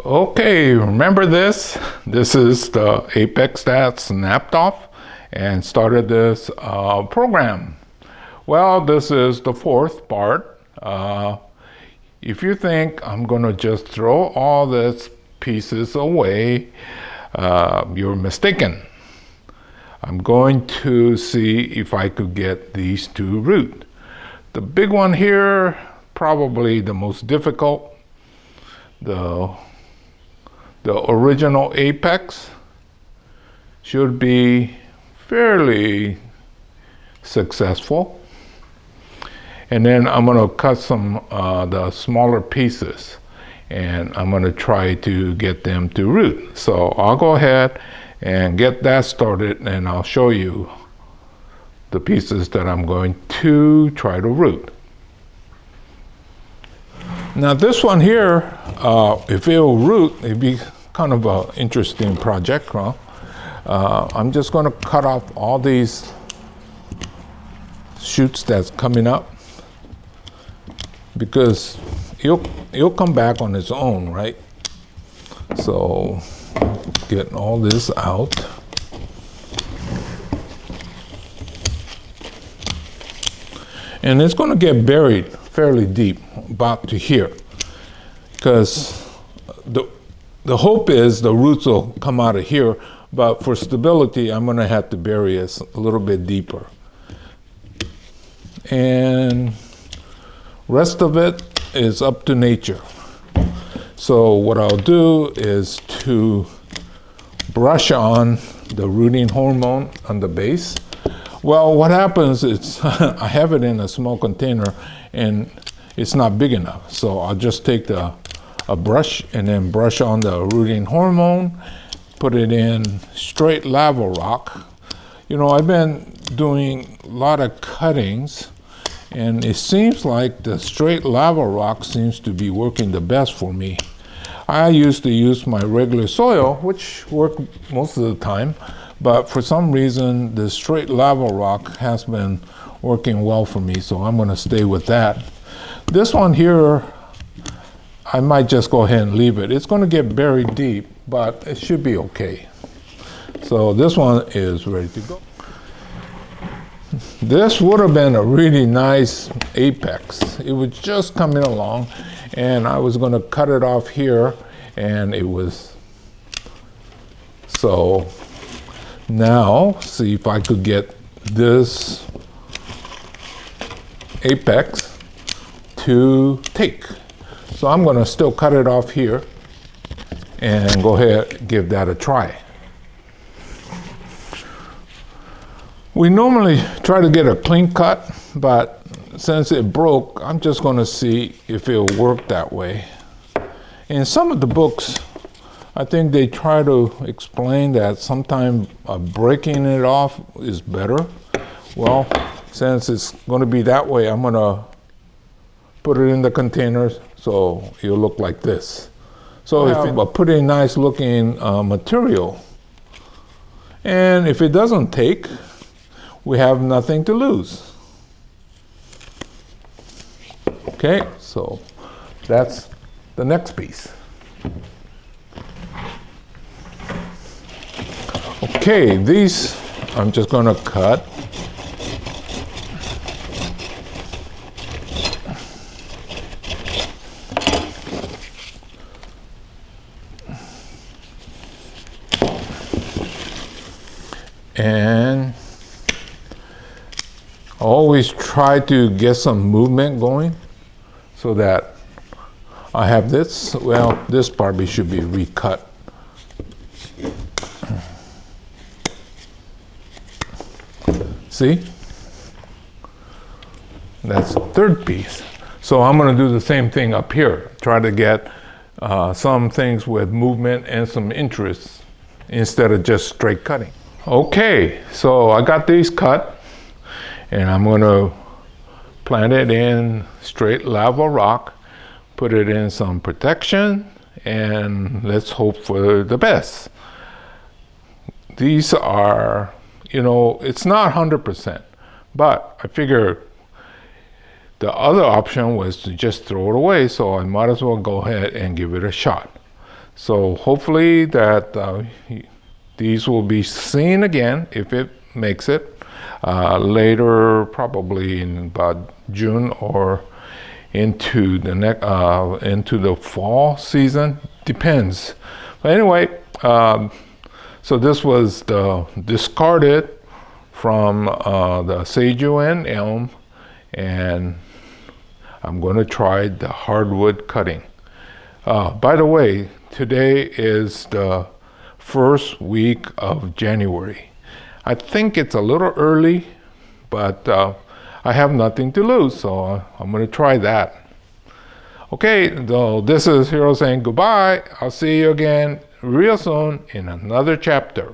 Okay, remember this? This is the apex that snapped off and started this program. Well, this is the fourth part. If you think I'm gonna just throw all these pieces away, you're mistaken. I'm going to see if I could get these to root. The big one here, probably the most difficult. The original apex should be fairly successful. And then I'm going to cut some the smaller pieces, and I'm going to try to get them to root. So I'll go ahead and get that started, and I'll show you the pieces that I'm going to try to root. Now this one here, if it'll root, it'd be kind of an interesting project, huh? I'm just going to cut off all these shoots that's coming up, because it'll come back on its own, right? So get all this out. And it's going to get buried fairly deep, about to here, because the hope is the roots will come out of here, but for stability, I'm going to have to bury it a little bit deeper. And rest of it is up to nature. So what I'll do is to brush on the rooting hormone on the base. Well, what happens is I have it in a small container and it's not big enough. So I'll just take a brush and then brush on the rooting hormone, put it in straight lava rock. You know, I've been doing a lot of cuttings, and it seems like the straight lava rock seems to be working the best for me. I used to use my regular soil, which worked most of the time, but for some reason the straight lava rock has been working well for me, so I'm going to stay with that. This one here, I might just go ahead and leave it. It's going to get buried deep, but it should be okay. So this one is ready to go. This would have been a really nice apex. It was just coming along, and I was going to cut it off here, and it was. So now, see if I could get this apex to take. So I'm going to still cut it off here and go ahead and give that a try. We normally try to get a clean cut, but since it broke, I'm just going to see if it'll work that way. In some of the books, I think they try to explain that sometimes breaking it off is better. Well, since it's going to be that way, I'm going to put it in the containers so it'll look like this. So if you put a nice looking material, and if it doesn't take, we have nothing to lose. Okay, so that's the next piece. Okay, these I'm just going to cut. And always try to get some movement going so that I have this. Well, this probably should be recut. See? That's the third piece. So I'm going to do the same thing up here. Try to get some things with movement and some interest instead of just straight cutting. Okay, so I got these cut, and I'm going to plant it in straight lava rock, put it in some protection, and let's hope for the best. These are, you know, it's not 100%, but I figure the other option was to just throw it away, so I might as well go ahead and give it a shot. So hopefully that these will be seen again if it makes it later, probably in about June or into the fall season. Depends. But anyway, so this was the discarded from the Seijuen Elm, and I'm going to try the hardwood cutting. By the way, today is the first week of January. I think it's a little early, but I have nothing to lose, so I'm going to try that. Okay, so this is Hiro saying goodbye. I'll see you again real soon in another chapter.